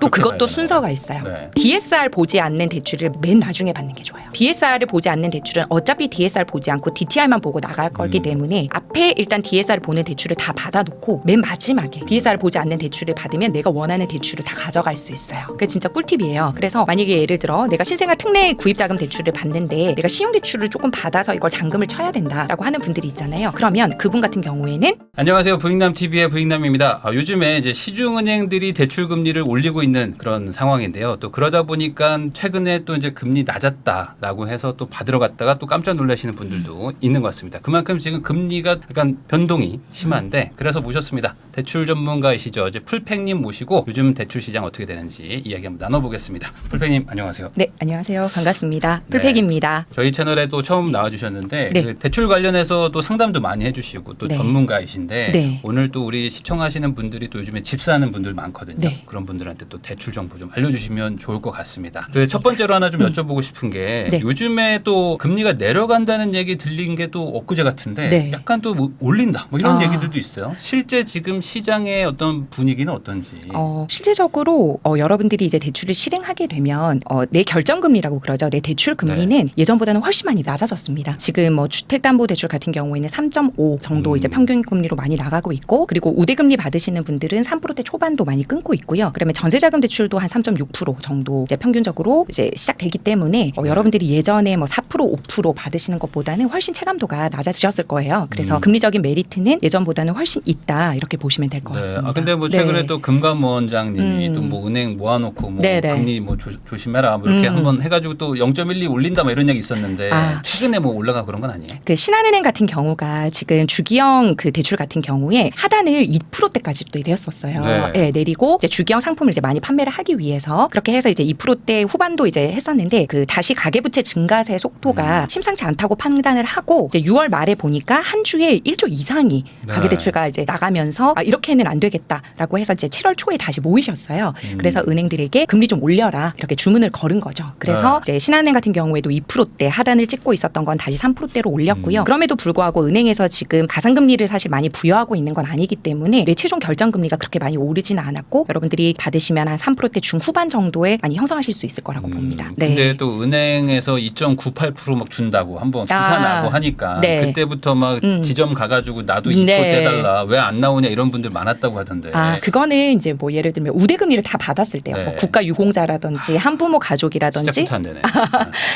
또 그것도 순서가 있어요. 네. DSR 보지 않는 대출을 맨 나중에 받는 게 좋아요. DSR을 보지 않는 대출은 어차피 DSR 보지 않고 DTI만 보고 나갈 거기 때문에 앞에 일단 DSR 보는 대출을 다 받아놓고 맨 마지막에 DSR 보지 않는 대출을 받으면 내가 원하는 대출을 다 가져갈 수 있어요. 그게 진짜 꿀팁이에요. 그래서 만약에 예를 들어 내가 신생아 특례 구입자금 대출을 받는데 내가 신용대출을 조금 받아서 이걸 잔금을 쳐야 된다라고 하는 분들이 있잖아요. 그러면 그분 같은 경우에는 안녕하세요. 부익남TV의 부익남입니다. 요즘에 이제 시중은행들이 대출 금리를 올리고 있는 그런 상황인데요. 또 그러다 보니까 최근에 또 이제 금리 낮았다라고 해서 또 받으러 갔다가 또 깜짝 놀라시는 분들도 있는 것 같습니다. 그만큼 지금 금리가 약간 변동이 심한데 그래서 모셨습니다. 대출 전문가이시죠. 이제 풀팽님 모시고 요즘 대출 시장 어떻게 되는지 이야기 한번 나눠보겠습니다. 풀팽님 안녕하세요. 네, 안녕하세요. 반갑습니다. 풀팩입니다. 저희 채널에 또 처음 나와주셨는데 네. 그 대출 관련해서 또 상담도 많이 해주시고 또 네. 전문가이신데 네. 오늘 또 우리 시청하시는 분들이 또 요즘에 집 사는 분들 많거든요. 네. 그런 분들한테 또 대출 정보 좀 알려주시면 좋을 것 같습니다. 그 첫 번째로 하나 좀 여쭤보고 싶은 게 네. 요즘에 또 금리가 내려간다는 얘기 들린 게 또 엊그제 같은데 네. 약간 또 뭐 올린다 뭐 이런 아. 얘기들도 있어요. 실제 지금 시장의 어떤 분위기는 어떤지. 실제적으로 여러분들이 이제 대출을 실행하게 되면 내 결정금리라고 그러죠. 내 대출 금리는 예전보다는 훨씬 많이 낮아졌습니다. 지금 뭐 주택담보대출 같은 경우에는 3.5 정도 이제 평균 금리로 많이 나가고 있고 그리고 우대금리 받으시는 분들은 3%대 초반도 많이 끊고 있고요. 그러면 전세자금 대출도 한 3.6% 정도 이제 평균적으로 이제 시작되기 때문에 여러분들이 예전에 뭐 4% 5% 받으시는 것보다는 훨씬 체감도가 낮아지셨을 거예요. 그래서 금리적인 메리트는 예전보다는 훨씬 있다 이렇게 보시면 될 것 같습니다. 근데 뭐 최근에 네. 또 금감원장님이 또 뭐 은행 모아놓고 뭐 네네. 금리 뭐 조심해라 뭐 이렇게 한번 해가지고 또 0.12 올린다 뭐 이런 얘기 있었는데 최근에 뭐 올라가 그런 건 아니에요? 그 신한은행 같은 경우가 지금 주기형 그 대출 같은 경우에 하단을 2%대까지 또 내렸었어요. 네. 네, 내리고 이제 주기형 상품을 이제 많이 판매를 하기 위해서 그렇게 해서 이제 2%대 후반도 이제 했었는데 그 다시 가계부채 증가세 속도가 심상치 않다고 판단을 하고 이제 6월 말에 보니까 한 주에 1조 이상이 가계대출가 이제 나가면서 이렇게는 안 되겠다라고 해서 이제 7월 초에 다시 모이셨어요. 그래서 은행들에게 금리 좀 올려라 이렇게 주문을 걸은 거죠. 그래서 이제 신한은행 같은 경우에도 2%대 하단을 찍고 있었던 건 다시 3%대로 올렸고요. 그럼에도 불구하고 은행에서 지금 가상금리를 사실 많이 부여하고 있는 건 아니기 때문에 내 최종 결정금리가 그렇게 많이 오르지는 않았고 여러분들이 받으시면 한 3%대 중후반 정도에 많이 형성하실 수 있을 거라고 봅니다. 네. 근데 또 은행에서 2.98% 막 준다고 한번 기사 나고 하니까 네. 그때부터 막 지점 가가지고 나도 2% 떼달라 왜 안 나오냐 이런 분들 많았다고 하던데. 그거는 이제 뭐 예를 들면 우대금리를 다 받았을 때요. 네. 뭐 국가 유공자라든지 한부모 가족이라든지 시작부터 안 되네.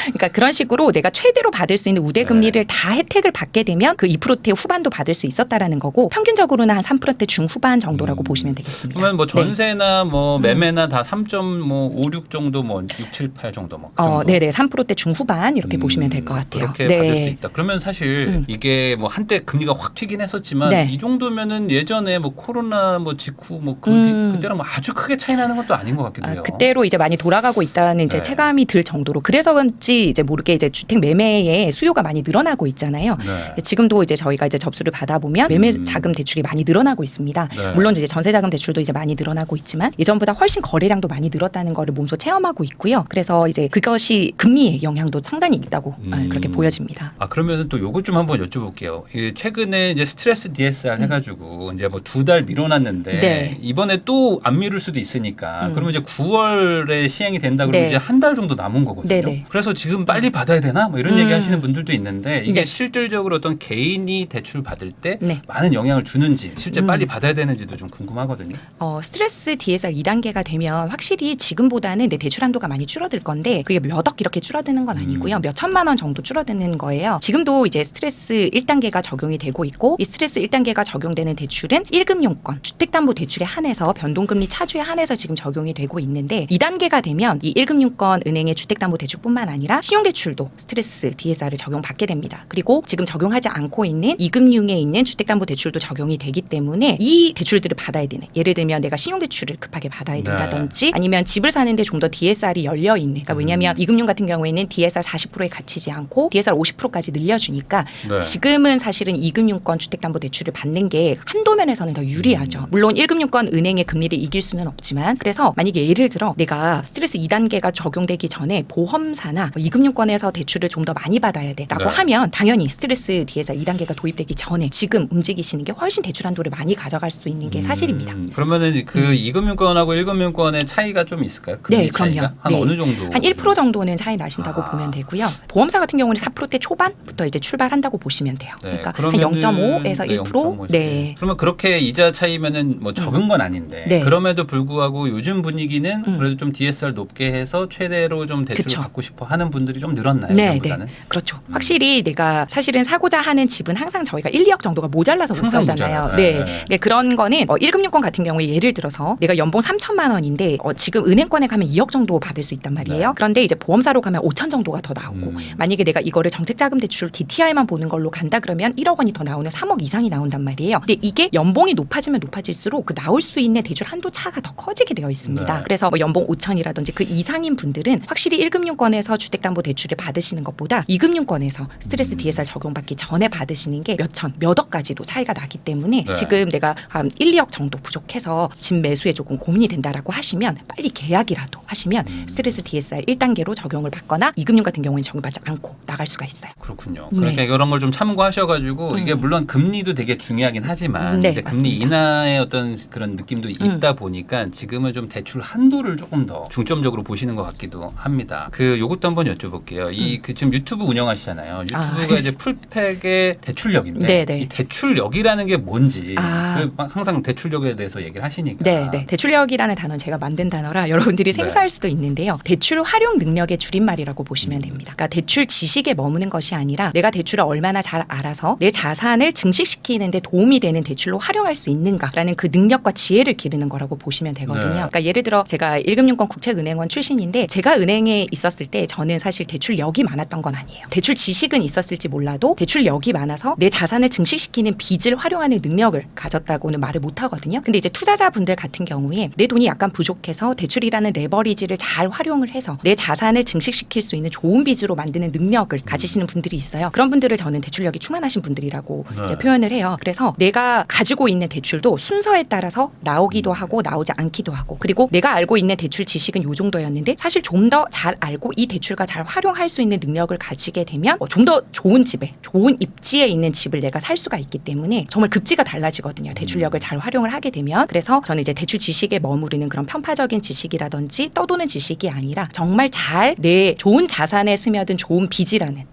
그러니까 그런 식으로 내가 최대로 받을 수 있는 우대금리를 다 혜택을 받게 되면 그 2%대 후반도 받을 수 있었다라는 거고 평균적으로는 한 3%대 중후반 정도라고 보시면 되겠습니다. 그러면 뭐 전세나 뭐 매매나 다 3.56 정도 뭐 6, 7, 8 정도 뭐 그 정도. 네네 3%대 중후반 이렇게 보시면 될 것 같아요. 그렇게 받을 수 있다. 그러면 사실 이게 뭐 한때 금리가 확 튀긴 했었지만 이 정도면은 예전에 뭐 코로나 뭐 직후 뭐 그때랑 뭐 아주 크게 차이 나는 것도 아닌 것 같기도 해요. 그때로 이제 많이 돌아가고 있다는 이제 체감이 들 정도로 그래서 그런지 이제 모르게 이제 주택 매매의 수요가 많이 늘어나고 있잖아요. 지금도 이제 저희가 이제 접수를 받아보면 매매 자금 대출이 많이 늘어나고 있습니다. 물론 이제 전세 자금 대출도 이제 많이 늘어나고 있지만 예전보다 훨씬 거래량도 많이 늘었다는 거를 몸소 체험하고 있고요. 그래서 이제 그것이 금리의 영향도 상당히 있다고 그렇게 보여집니다. 그러면 또 요것 좀 한번 여쭤볼게요. 최근에 이제 스트레스 DSR 해가지고 이제 뭐 2달 미뤄놨는데 이번에 또 안 미룰 수도 있으니까 그러면 이제 9월에 시행이 된다 그러면 이제 한 달 정도 남은 거거든요. 그래서 지금 빨리 받아야 되나 뭐 이런 얘기 하시는 분들도 있는데 이게 실질적으로 어떤 개인이 대출 받을 때 많은 영향을 주는지 실제 빨리 받아야 되는지도 좀 궁금하거든요. 스트레스 DSR 2단계가 되면 확실히 지금보다는 내 대출 한도가 많이 줄어들 건데 그게 몇 억 이렇게 줄어드는 건 아니고요. 몇 천만 원 정도 줄어드는 거예요. 지금도 이제 스트레스 1단계가 적용이 되고 있고 이 스트레스 1단계가 적용되는 대출은 1금융권 주택담보대출에 한해서 변동금리 차주에 한해서 지금 적용이 되고 있는데 2단계가 되면 이 1금융권 은행의 주택담보대출뿐만 아니라 신용대출도 스트레스 DSR을 적용받게 됩니다. 그리고 지금 적용하지 않고 있는 2금융에 있는 주택담보대출도 적용이 되기 때문에 이 대출들을 받아야 되는 예를 들면 내가 신용대출을 급하게 받아야 된다든지 아니면 집을 사는데 좀 더 DSR이 열려있는 그러니까 왜냐하면 2금융 같은 경우에는 DSR 40%에 갇히지 않고 DSR 50%까지 늘려주니까 지금은 사실은 2금융권 주택담보대출을 받는 게 한도 면에서는 더 유리하죠. 물론 1금융권 은행의 금리를 이길 수는 없지만 그래서 만약에 예를 들어 내가 스트레스 2단계가 적용되기 전에 보험사나 2금융권에서 대출을 좀 더 많이 받아야 돼라고 하면 당연히 스트레스 DSR 2단계가 도입되기 전에 지금 움직이시는 게 훨씬 대출 한도를 많이 가져갈 수 있는 게 사실입니다. 그러면은 그 2금융권하고 1금융권의 차이가 좀 있을까요? 네, 금리 차이가? 그럼요. 한 네. 어느 정도? 한 1% 정도는 차이 나신다고 아. 보면 되고요. 보험사 같은 경우는 4%대 초반부터 이제 출발한다고 보시면 돼요. 네, 그러니까 한 그러면은 0.5에서 네, 1%. 0.5 죠. 네. 그러면 그렇게 이자 차이면은 뭐 적은 건 아닌데 네. 그럼에도 불구하고 요즘 분위기는 음. 그래도 좀 DSR 높게 해서 최대로 좀 대출을 그쵸. 받고 싶어 하는 분들이 좀 늘었나요? 네, 예전보다는? 그렇죠. 확실히 내가 사실은 사고자 하는 집은 항상 저희가 1, 2억 정도가 모자라서 못 항상 사잖아요. 모자라요. 네. 네. 네, 그런 거는 1금융권 같은 경우에 예를 들어서 내가 연봉 3천만 원인데 지금 은행권에 가면 2억 정도 받을 수 있단 말이에요. 네. 그런데 이제 보험사로 가면 5천 정도가 더 나오고 만약에 내가 이거를 정책자금 대출 DTI만 보는 걸로 간다 그러면 1억 원이 더 나오는 3억 이상이 나온단 말이에요. 근데 이게 연봉이 높아지면 높아질수록 그 나올 수 있는 대출 한도 차가 더 커지게 되어 있습니다. 네. 그래서 뭐 연봉 5천이라든지 그 이상인 분들은 확실히 1금융권에서 주택담보대출을 받으시는 것보다 2금융권에서 스트레스 DSR 적용받기 전에 받으시는 게 몇 천, 몇 억까지도 차이가 나기 때문에 네. 지금 내가 한 1, 2억 정도 부족해서 집 매수에 조금 고민이 된다라고 하시면 빨리 계약이라도 하시면 스트레스 DSR 1단계로 적용을 받거나 2금융 같은 경우에는 적용받지 않고 나갈 수가 있어요. 그렇군요. 네. 그러니까 이런 걸 좀 참고하셔가지고 이게 물론 금리도 되게 중요하긴 하지만 네, 이제 금리 맞습니다. 인하의 어떤 그런 느낌도 있다 보니까 지금은 좀 대출 한도를 조금 더 중점적으로 보시는 것 같기도 합니다. 그 요것도 한번 여쭤볼게요. 이 그 지금 유튜브 운영하시잖아요. 유튜브가 이제 풀팩의 대출력인데 네, 네. 이 대출력이라는 게 뭔지 아. 막 항상 대출력에 대해서 얘기를 하시니까. 네. 대출력이라는 단어는 제가 만든 단어라 여러분들이 생소할 수도 있는데요. 대출 활용 능력의 줄임말이라고 보시면 됩니다. 그러니까 대출 지식에 머무는 것이 아니라 내가 대출을 얼마나 잘 알아서 내 자산을 증식시키는 데 도움이 되는 대출로 활용할 수 있는가라는 그 능력과 지혜를 기르는 거라고 보시면 되거든요. 네. 그러니까 예를 들어 제가 1금융권 국책은행원 출신인데 제가 은행에 있었을 때 저는 사실 대출력이 많았던 건 아니에요. 대출 지식은 있었을지 몰라도 대출력이 많아서 내 자산을 증식시키는 빚을 활용하는 능력을 가졌다고는 말을 못 하거든요. 근데 이제 투자자분들 같은 경우에 내 돈이 약간 부족해서 대출이라는 레버리지를 잘 활용을 해서 내 자산을 증식시킬 수 있는 좋은 빚으로 만드는 능력을 가지시는 분들이 있어요. 그런 분들을 저는 대출력이 충만하신 분들이라고 네. 이제 표현을 해요. 그래서 내가 가지고 있는 대출도 순서에 따라서 나오기도 하고 나오지 않기도 하고 그리고 내가 알고 있는 대출 지식은 요 정도였는데 사실 좀 더 잘 알고 이 대출과 잘 활용할 수 있는 능력을 가지게 되면 좀 더 좋은 집에 좋은 입지에 있는 집을 내가 살 수가 있기 때문에 정말 급지가 달라지거든요. 대출력을 잘 활용을 하게 되면 그래서 저는 이제 대출 지식에 머무르는 그런 편파적인 지식이라든지 떠도는 지식이 아니라 정말 잘 내 좋은 자산에 스며든 좋은 빚이라는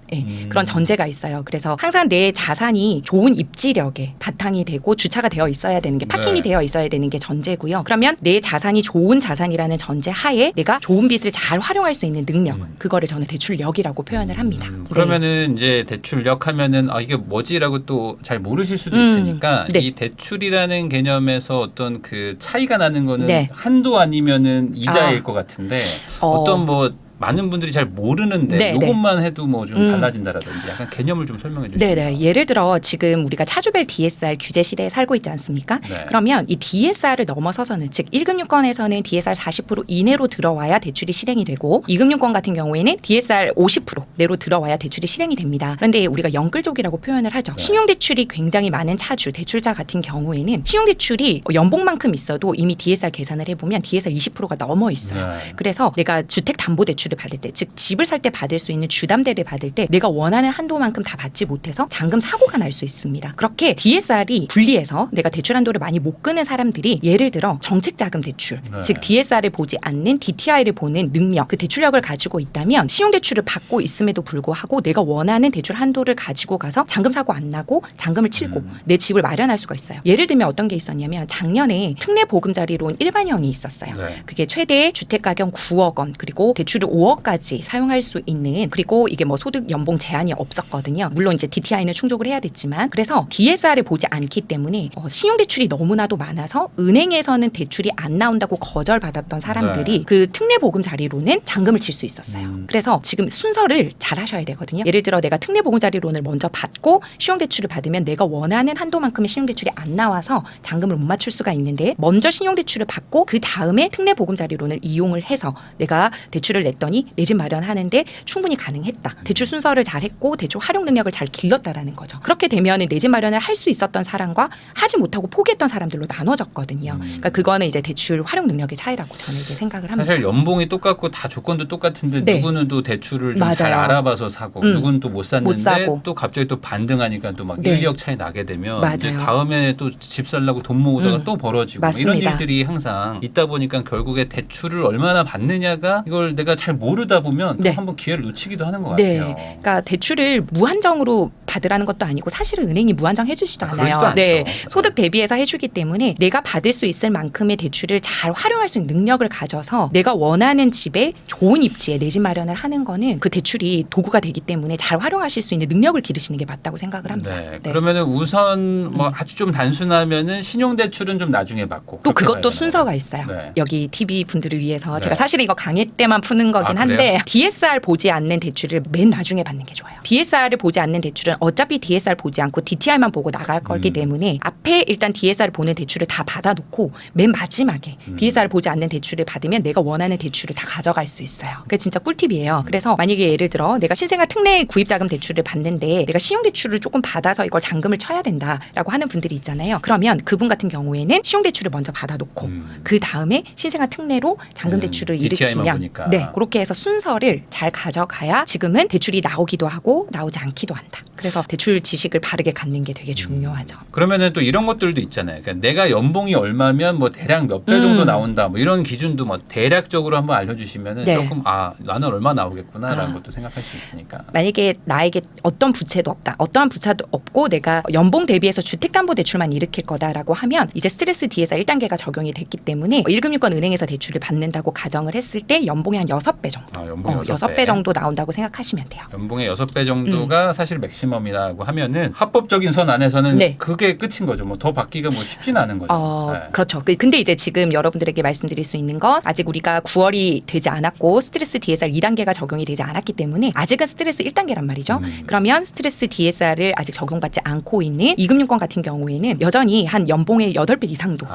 그런 전제가 있어요. 그래서 항상 내 자산이 좋은 입지력에 바탕이 되고 주차가 되어 있어야 되는 게 파킹이 네. 되어 있어야 되는 게 전제고요. 그러면 내 자산이 좋은 자산이라는 전제 하에 내가 좋은 빚을 잘 활용할 수 있는 능력 그거를 저는 대출력이라고 표현을 합니다. 네. 그러면은 이제 대출력 하면은 이게 뭐지라고 또 잘 모르실 수도 있으니까 네. 이 대출이라는 개념에서 어떤 그 차이가 나는 거는 네. 한도 아니면은 이자일 아. 것 같은데 어. 어떤 뭐 많은 분들이 잘 모르는데 네, 요것만 해도 뭐 좀 달라진다라든지 약간 개념을 좀 설명해 주시면. 네네. 예를 들어 지금 우리가 차주별 DSR 규제 시대에 살고 있지 않습니까? 네. 그러면 이 DSR을 넘어서서는 즉 1금융권에서는 DSR 40% 이내로 들어와야 대출이 실행이 되고 2금융권 같은 경우에는 DSR 50% 내로 들어와야 대출이 실행이 됩니다. 그런데 우리가 영끌족이라고 표현을 하죠. 네. 신용대출이 굉장히 많은 차주, 대출자 같은 경우에는 신용대출이 연봉만큼 있어도 이미 DSR 계산을 해보면 DSR 20%가 넘어 있어요. 네. 그래서 내가 주택담보대출을 받을 때, 즉 집을 살 때 받을 수 있는 주담대를 받을 때 내가 원하는 한도만큼 다 받지 못해서 잔금 사고가 날 수 있습니다. 그렇게 DSR이 불리해서 내가 대출 한도를 많이 못 끄는 사람들이 예를 들어 정책자금 대출, 네. 즉 DSR을 보지 않는 DTI를 보는 능력, 그 대출력을 가지고 있다면 신용대출을 받고 있음에도 불구하고 내가 원하는 대출 한도를 가지고 가서 잔금 사고 안 나고 잔금을 치고 내 집을 마련할 수가 있어요. 예를 들면 어떤 게 있었냐면 작년에 특례보금자리론 일반형이 있었어요. 네. 그게 최대 주택가격 9억 원 그리고 대출을 5억까지 사용할 수 있는 그리고 이게 뭐 소득 연봉 제한이 없었거든요. 물론 이제 DTI는 충족을 해야 됐지만 그래서 DSR을 보지 않기 때문에 신용대출이 너무나도 많아서 은행에서는 대출이 안 나온다고 거절받았던 사람들이 네. 그 특례보금자리론은 잔금을 칠 수 있었어요. 그래서 지금 순서를 잘 하셔야 되거든요. 예를 들어 내가 특례보금자리론을 먼저 받고 신용대출을 받으면 내가 원하는 한도만큼의 신용대출이 안 나와서 잔금을 못 맞출 수가 있는데 먼저 신용대출을 받고 그 다음에 특례보금자리론을 이용을 해서 내가 대출을 냈더니 여전히 내 집 마련하는데 충분히 가능했다. 대출 순서를 잘했고 대출 활용 능력을 잘 길렀다라는 거죠. 그렇게 되면 내 집 마련을 할 수 있었던 사람과 하지 못하고 포기했던 사람들로 나눠졌거든요. 그러니까 그거는 이제 대출 활용 능력의 차이라고 저는 이제 생각을 합니다. 사실 연봉이 똑같고 다 조건도 똑같은데 네. 누구는 또 대출을 좀 잘 맞아요. 알아봐서 사고 누구는 또 못 샀는데 사고. 또 갑자기 또 반등하니까 또 막 네. 1, 2억 차이 나게 되면 맞아요. 이제 다음에 또 집 살려고 돈 모으다가 또 벌어지고 뭐 이런 맞습니다. 일들이 항상 있다 보니까 결국에 대출을 얼마나 받느냐가 이걸 내가 잘 모르다 보면 또 네. 한번 기회를 놓치기도 하는 것 네. 같아요. 그러니까 대출을 무한정으로 받으라는 것도 아니고 사실은 은행이 무한정 해주지도 않아요. 그러지도 않죠. 네. 맞아요. 소득 대비해서 해주기 때문에 내가 받을 수 있을 만큼의 대출을 잘 활용할 수 있는 능력을 가져서 내가 원하는 집에 좋은 입지에 내 집 마련을 하는 거는 그 대출이 도구가 되기 때문에 잘 활용하실 수 있는 능력을 기르시는 게 맞다고 생각을 합니다. 네. 네. 그러면은 우선 뭐 아주 좀 단순하면은 신용대출은 좀 나중에 받고 또 그렇게 봐야 그것도 되나요? 순서가 있어요. 네. 여기 TV 분들을 위해서 네. 제가 사실 이거 강의 때만 푸는 거긴 아, 한데 그래요? DSR 보지 않는 대출을 맨 나중에 받는 게 좋아요. DSR을 보지 않는 대출은 어차피 DSR 보지 않고 DTI만 보고 나갈 거기 때문에 앞에 일단 DSR 보는 대출을 다 받아놓고 맨 마지막에 DSR 보지 않는 대출을 받으면 내가 원하는 대출을 다 가져갈 수 있어요. 그게 진짜 꿀팁이에요. 그래서 만약에 예를 들어 내가 신생아 특례 구입자금 대출을 받는데 내가 신용대출을 조금 받아서 이걸 잔금을 쳐야 된다라고 하는 분들이 있잖아요. 그러면 그분 같은 경우에는 신용대출을 먼저 받아놓고 그 다음에 신생아 특례로 잔금 대출을 DTI 만 일으키면 보니까. 네 그렇게 해서 순서를 잘 가져가야 지금은 대출이 나오기도 하고 나오지 않기도 한다. 그래서 대출 지식을 바르게 갖는 게 되게 중요하죠. 그러면은 또 이런 것들도 있잖아요. 그러니까 내가 연봉이 얼마면 뭐 대략 몇 배 정도 나온다. 뭐 이런 기준도 뭐 대략적으로 한번 알려주시면은 네. 조금 나는 얼마 나오겠구나라는 것도 생각할 수 있으니까. 만약에 나에게 어떤 부채도 없다. 어떠한 부채도 없고 내가 연봉 대비해서 주택담보대출만 일으킬 거다라고 하면 이제 스트레스 DSR 1단계가 적용이 됐기 때문에 1금융권 은행에서 대출을 받는다고 가정을 했을 때 연봉이 한 6배 정도. 연봉이 6배 정도 나온다고 생각하시면 돼요. 연봉의 6배 정도가 사실 맥시멈이라고 하면은 합법적인 선 안에서는 네. 그게 끝인 거죠. 뭐 더 받기가 뭐 쉽지는 않은 거죠. 네. 그렇죠. 근데 이제 지금 여러분들에게 말씀드릴 수 있는 건 아직 우리가 9월이 되지 않았고 스트레스 DSR 2단계가 적용이 되지 않았기 때문에 아직은 스트레스 1단계란 말이죠. 그러면 스트레스 DSR을 아직 적용받지 않고 있는 이금융권 같은 경우에는 여전히 한 연봉의 8배 이상도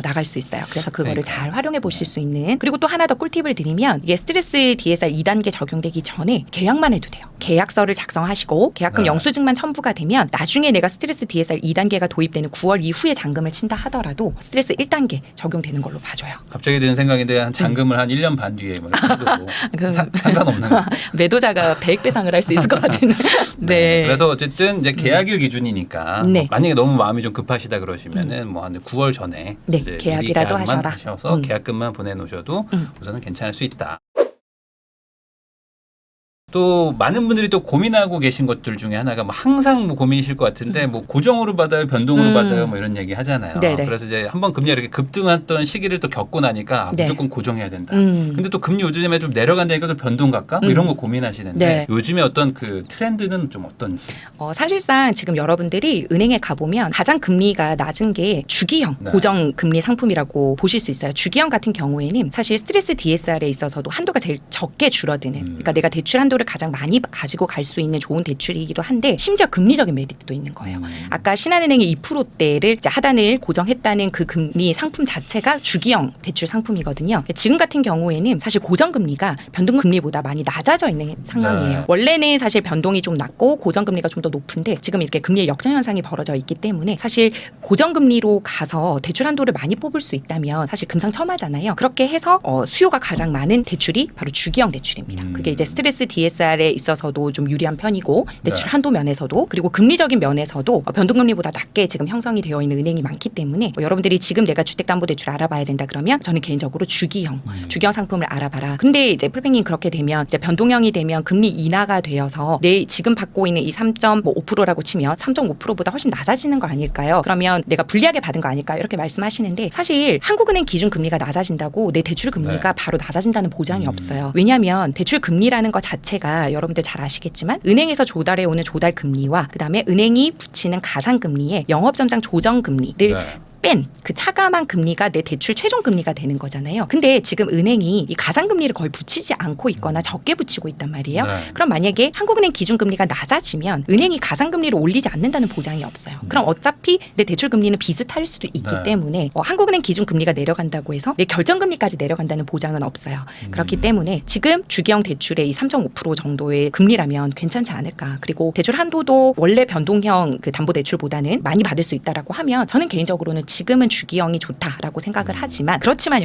나갈 수 있어요. 그래서 그거를 그러니까. 잘 활용해 보실 수 있는. 그리고 또 하나 더 꿀팁을 드리면 이게 스트레스 DSR 2단계 적용되기 전에 계약만 해도 돼요. 계약서를 작성하시고 계약금 네. 영수증만 첨부가 되면 나중에 내가 스트레스 DSR 2단계가 도입되는 9월 이후에 잔금을 친다 하더라도 스트레스 1단계 적용되는 걸로 봐줘요. 갑자기 드는 생각인데 한 잔금을 한 1년 반 뒤에 뭐 이렇게 해도 상관없는 거. 매도자가 배액 배상을 할 수 있을 것 같은. 네. 그래서 어쨌든 이제 계약일 기준이니까 네. 뭐 만약에 너무 마음이 좀 급하시다 그러시면은 뭐 한 9월 전에 네, 이제 계약이라도 미리 계약만 하셔라. 하셔서 계약금만 보내놓으셔도 우선은 괜찮을 수 있다. 또 많은 분들이 또 고민하고 계신 것들 중에 하나가 뭐 항상 뭐 고민이실 것 같은데 뭐 고정으로 받아요, 변동으로 받아요, 뭐 이런 얘기 하잖아요. 네네. 그래서 이제 한번 금리가 이렇게 급등했던 시기를 또 겪고 나니까 네. 무조건 고정해야 된다. 음. 근데 또 금리 요즘에 좀 내려간다니까 또 변동 갈까? 뭐 이런 거 고민하시는데 네. 요즘에 어떤 그 트렌드는 좀 어떤지. 사실상 지금 여러분들이 은행에 가보면 가장 금리가 낮은 게 주기형 네. 고정 금리 상품이라고 보실 수 있어요. 주기형 같은 경우에는 사실 스트레스 DSR에 있어서도 한도가 제일 적게 줄어드는. 그러니까 내가 대출 한도를 가장 많이 가지고 갈 수 있는 좋은 대출이기도 한데 심지어 금리적인 메리트도 있는 거예요. 아까 신한은행이 2%대를 이제 하단을 고정했다는 그 금리 상품 자체가 주기형 대출 상품이거든요. 지금 같은 경우에는 사실 고정금리가 변동금리보다 많이 낮아져 있는 상황이에요. 네. 원래는 사실 변동이 좀 낮고 고정금리가 좀 더 높은데 지금 이렇게 금리의 역전 현상이 벌어져 있기 때문에 사실 고정금리로 가서 대출 한도를 많이 뽑을 수 있다면 사실 금상첨화잖아요. 그렇게 해서 수요가 가장 많은 대출이 바로 주기형 대출입니다. 그게 이제 스트레스 DSR에 있어서도 좀 유리한 편이고 대출 네. 한도 면에서도 그리고 금리적인 면에서도 변동금리보다 낮게 지금 형성이 되어 있는 은행이 많기 때문에 여러분들이 지금 내가 주택담보대출 알아봐야 된다 그러면 저는 개인적으로 주기형 상품을 알아봐라. 근데 이제 풀뱅님 그렇게 되면 이제 변동형이 되면 금리 인하가 되어서 내 지금 받고 있는 이 3.5%라고 치면 3.5%보다 훨씬 낮아지는 거 아닐까요? 그러면 내가 불리하게 받은 거 아닐까요? 이렇게 말씀하시는데 사실 한국은행 기준 금리가 낮아진다고 내 대출 금리가 네. 바로 낮아진다는 보장이 없어요. 왜냐하면 대출 금리라는 것 자체가 여러분들 잘 아시겠지만 은행에서 조달해 오는 조달 금리와 그다음에 은행이 붙이는 가상 금리에 영업점장 조정 금리를 네. 뺀 그 차감한 금리가 내 대출 최종 금리가 되는 거잖아요. 근데 지금 은행이 이 가상금리를 거의 붙이지 않고 있거나 적게 붙이고 있단 말이에요. 네. 그럼 만약에 한국은행 기준금리가 낮아지면 은행이 가상금리를 올리지 않는다는 보장이 없어요. 그럼 어차피 내 대출 금리는 비슷할 수도 있기 네. 때문에 한국은행 기준금리가 내려간다고 해서 내 결정금리까지 내려간다는 보장은 없어요. 그렇기 때문에 지금 주기형 대출의 이 3.5% 정도의 금리라면 괜찮지 않을까. 그리고 대출 한도도 원래 변동형 그 담보대출보다는 많이 받을 수 있다라고 하면 저는 개인적으로는 지금은 주기형이 좋다라고 생각을 하지만 그렇지만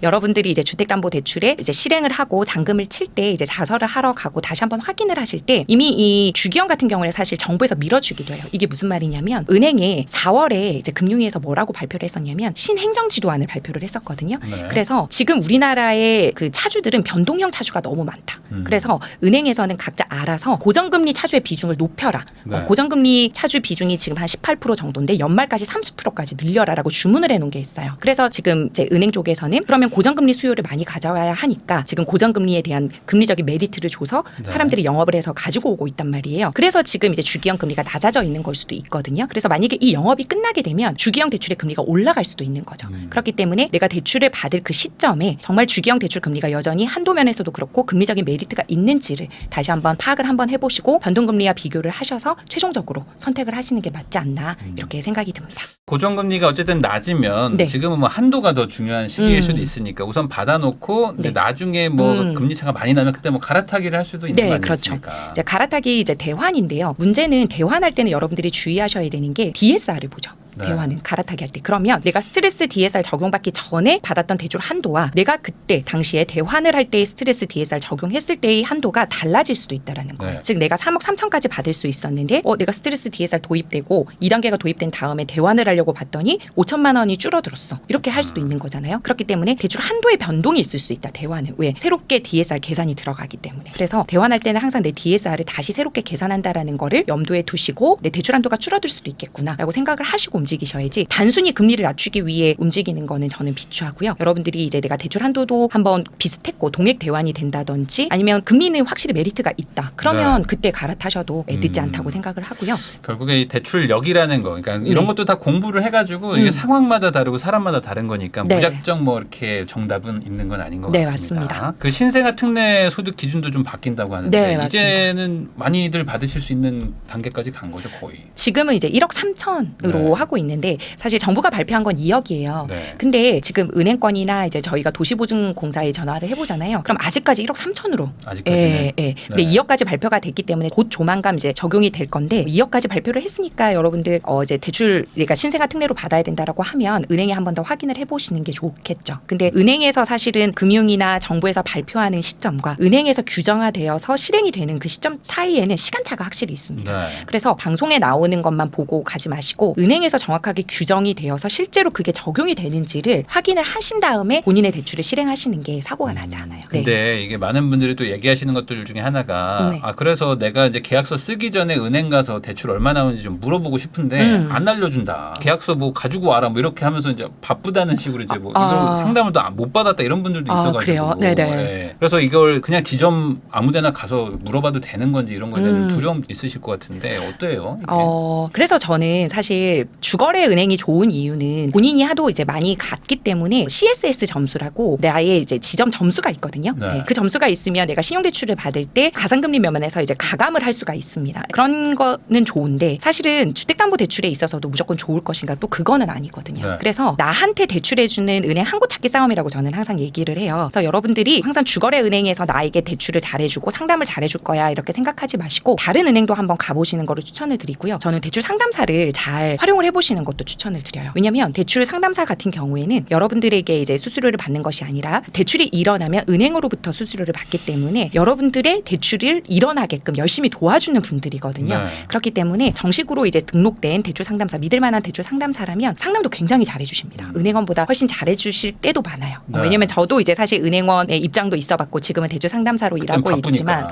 여러분들이 이제 주택담보대출에 이제 실행을 하고 잔금을 칠 때 이제 자설을 하러 가고 다시 한번 확인을 하실 때 이미 이 주기형 같은 경우는 사실 정부에서 밀어주기도 해요. 이게 무슨 말이냐면 은행에 4월에 이제 금융위에서 뭐라고 발표를 했었냐면 신행정지도안을 발표를 했었거든요. 네. 그래서 지금 우리나라의 그 차주들은 변동형 차주가 너무 많다. 그래서 은행에서는 각자 알아서 고정금리 차주의 비중을 높여라. 네. 고정금리 차주 비중이 지금 한 18% 정도인데 연말까지 30%까지 늘려라라고 주문을 해놓은 게 있어요. 그래서 지금 이제 은행 쪽에서는 그러면 고정금리 수요를 많이 가져와야 하니까 지금 고정금리에 대한 금리적인 메리트를 줘서 네. 사람들이 영업을 해서 가지고 오고 있단 말이에요. 그래서 지금 이제 주기형 금리가 낮아져 있는 걸 수도 있거든요. 그래서 만약에 이 영업이 끝나게 되면 주기형 대출의 금리가 올라갈 수도 있는 거죠. 그렇기 때문에 내가 대출을 받을 그 시점에 정말 주기형 대출 금리가 여전히 한도 면에서도 그렇고 금리적인 메리트가 있는지를 다시 한번 파악을 한번 해보시고 변동금리와 비교를 하셔서 최종적으로 선택을 하시는 게 맞지 않나 이렇게 생각이 듭니다. 고정금리가 어쨌든 낮으면 네. 지금은 뭐 한도가 더 중요한 시기일 수도 있으니까 우선 받아놓고 네. 나중에 뭐 금리 차가 많이 나면 그때 뭐 갈아타기를 할 수도 있는 거 네, 아니겠습니까? 그렇죠. 이제 갈아타기 이제 대환인데요. 문제는 대환할 때는 여러분들이 주의하셔야 되는 게 DSR을 보죠. 네. 대환은 갈아타기 할 때. 그러면 내가 스트레스 DSR 적용받기 전에 받았던 대출 한도와 내가 그때 당시에 대환을 할 때의 스트레스 DSR 적용했을 때의 한도가 달라질 수도 있다라는 거예요. 네. 즉 내가 3억 3천까지 받을 수 있었는데 내가 스트레스 DSR 도입되고 2단계가 도입된 다음에 대환을 하려고 봤더니 5천만 원이 줄어들었어. 이렇게 할 수도 있는 거잖아요. 그렇기 때문에 대출 한도의 변동이 있을 수 있다. 대환은. 왜? 새롭게 DSR 계산이 들어가기 때문에. 그래서 대환할 때는 항상 내 DSR을 다시 새롭게 계산한다라는 거를 염두에 두시고 내 대출 한도가 줄어들 수도 있겠구나라고 생각을 하시고 움직이셔야지 단순히 금리를 낮추기 위해 움직이는 거는 저는 비추하고요. 여러분들이 이제 내가 대출 한도도 한번 비슷했고 동액 대환이 된다든지 아니면 금리는 확실히 메리트가 있다. 그러면 네. 그때 갈아타셔도 늦지 않다고 생각을 하고요. 결국에 이 대출력이라는 거, 그러니까 이런 네. 것도 다 공부를 해가지고 이게 상황마다 다르고 사람마다 다른 거니까 네. 무작정 뭐 이렇게 정답은 있는 건 아닌 것 네, 같습니다. 맞습니다. 그 신생아 특례 소득 기준도 좀 바뀐다고 하는데 네, 맞습니다. 이제는 많이들 받으실 수 있는 단계까지 간 거죠, 거의. 지금은 이제 1억 3천으로 네. 하고 있는데 사실 정부가 발표한 건 2억이에요. 네. 근데 지금 은행권이나 이제 저희가 도시보증공사에 전화를 해보잖아요. 그럼 아직까지 1억 3천으로. 아직까지는. 근데 2억까지 발표가 됐기 때문에 곧 조만간 이제 적용이 될 건데 2억까지 발표를 했으니까 여러분들 이제 대출 내가 신생아 특례로 받아야 된다라고 하면 은행에 한 번 더 확인을 해보시는 게 좋겠죠. 근데 은행에서 사실은 금융이나 정부에서 발표하는 시점과 은행에서 규정화되어서 실행이 되는 그 시점 사이에는 시간차가 확실히 있습니다. 네. 그래서 방송에 나오는 것만 보고 가지 마시고 은행에서 정확하게 규정이 되어서 실제로 그게 적용이 되는지를 확인을 하신 다음에 본인의 대출을 실행하시는 게 사고가 나지 않아요. 근데 이게 많은 분들이 또 얘기하시는 것들 중에 하나가 네. 그래서 내가 이제 계약서 쓰기 전에 은행 가서 대출 얼마 나오는지 좀 물어보고 싶은데 안 알려준다. 계약서 뭐 가지고 와라 뭐 이렇게 하면서 이제 바쁘다는 식으로 이제 뭐 이걸 상담을 또 못 받았다 이런 분들도 있어가지고. 그래요? 네네. 네. 그래서 이걸 그냥 지점 아무데나 가서 물어봐도 되는 건지 이런 거에 대한 두려움 있으실 것 같은데 어때요? 이게? 그래서 저는 사실 주거래 은행이 좋은 이유는 본인이 하도 이제 많이 갔기 때문에 CSS 점수라고 나의 이제 지점 점수가 있거든요. 네. 네, 그 점수가 있으면 내가 신용대출을 받을 때 가상금리 면에서 이제 가감을 할 수가 있습니다. 그런 거는 좋은데 사실은 주택담보대출에 있어서도 무조건 좋을 것인가 또 그거는 아니거든요. 네. 그래서 나한테 대출해주는 은행 한 곳 찾기 싸움이라고 저는 항상 얘기를 해요. 그래서 여러분들이 항상 주거래 은행에서 나에게 대출을 잘해주고 상담을 잘해줄 거야 이렇게 생각하지 마시고 다른 은행도 한번 가보시는 거를 추천을 드리고요. 저는 대출 상담사를 잘 활용을 해보시는 것도 추천을 드려요. 왜냐하면 대출 상담사 같은 경우에는 여러분들에게 이제 수수료를 받는 것이 아니라 대출이 일어나면 은행으로부터 수수료를 받기 때문에 여러분들의 대출을 일어나게끔 열심히 도와주는 분들이거든요. 네. 그렇기 때문에 정식으로 이제 등록된 대출 상담사, 믿을 만한 대출 상담사라면 상담도 굉장히 잘해주십니다. 은행원보다 훨씬 잘해주실 때도 많아요. 네. 왜냐하면 저도 이제 사실 은행원의 입장도 있어봤고 지금은 대출 상담사로 일하고 바쁘니까. 있지만,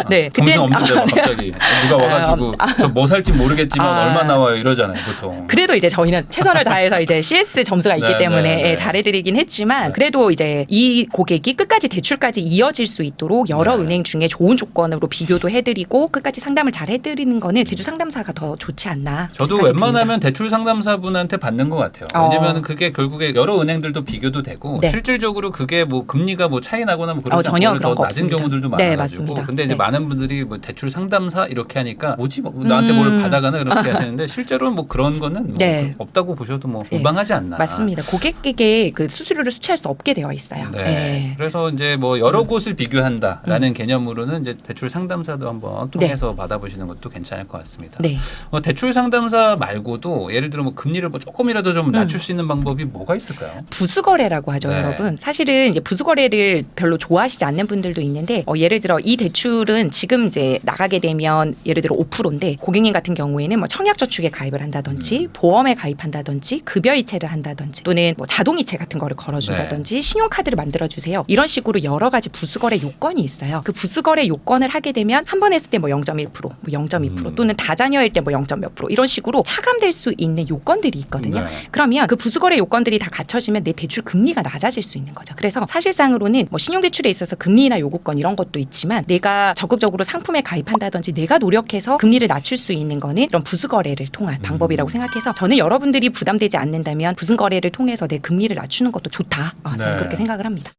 네, 정신 그땐 없는데 막 갑자기 누가 와가지고 저 뭐 살지 모르겠지만 얼마 나와요 이러잖아요 보통. 보통. 그래도 이제 저희는 최선을 다해서 이제 CS 점수가 있기 네, 때문에 네, 네. 잘해드리긴 했지만 네. 그래도 이제 이 고객이 끝까지 대출까지 이어질 수 있도록 여러 네. 은행 중에 좋은 조건으로 비교도 해드리고 끝까지 상담을 잘 해드리는 거는 대출 상담사가 더 좋지 않나. 저도 생각이 웬만하면 대출 상담사분한테 받는 것 같아요. 왜냐면 그게 결국에 여러 은행들도 비교도 되고 네. 실질적으로 그게 뭐 금리가 뭐 차이 나거나 뭐 그런 전혀 더 그런 거 낮은 없습니다. 경우들도 네, 많아가지고. 맞습니다. 근데 이제 네. 많은 분들이 뭐 대출 상담사 이렇게 하니까 뭐지 뭐 나한테 뭘 받아가나 그렇게 하시는데 실제로는 뭐 그런 거는 뭐 네. 없다고 보셔도 뭐 네. 무방하지 않나. 맞습니다. 고객에게 그 수수료를 수취할 수 없게 되어 있어요. 네. 네. 그래서 이제 뭐 여러 곳을 비교한다라는 개념으로는 이제 대출 상담사도 한번 통해서 받아보시는 것도 괜찮을 것 같습니다. 네. 대출 상담사 말고도 예를 들어 뭐 금리를 뭐 조금이라도 좀 낮출 수 있는 방법이 뭐가 있을까요? 부수거래라고 하죠, 네. 여러분. 사실은 이제 부수거래를 별로 좋아하시지 않는 분들도 있는데 예를 들어 이 대출은 지금 이제 나가게 되면 예를 들어 5%인데 고객님 같은 경우에는 뭐 청약저축에 가입을 한다든지 보험에 가입한다든지 급여이체를 한다든지 또는 뭐 자동이체 같은 거를 걸어준다든지 신용카드를 만들어주세요. 이런 식으로 여러 가지 부수거래 요건이 있어요. 그 부수거래 요건을 하게 되면 한 번 했을 때 뭐 0.1%, 뭐 0.2% 또는 다자녀일 때 뭐 0. 몇 프로 이런 식으로 차감될 수 있는 요건들이 있거든요. 네. 그러면 그 부수거래 요건들이 다 갖춰지면 내 대출 금리가 낮아질 수 있는 거죠. 그래서 사실상으로는 뭐 신용대출에 있어서 금리나 요구권 이런 것도 있지만 내가 적극적으로 상품에 가입한다든지 내가 노력해서 금리를 낮출 수 있는 거는 이런 부수거래를 통한 방법이라고 생각해서 저는 여러분들이 부담되지 않는다면 부수거래를 통해서 내 금리를 낮추는 것도 좋다. 저는 네. 그렇게 생각을 합니다.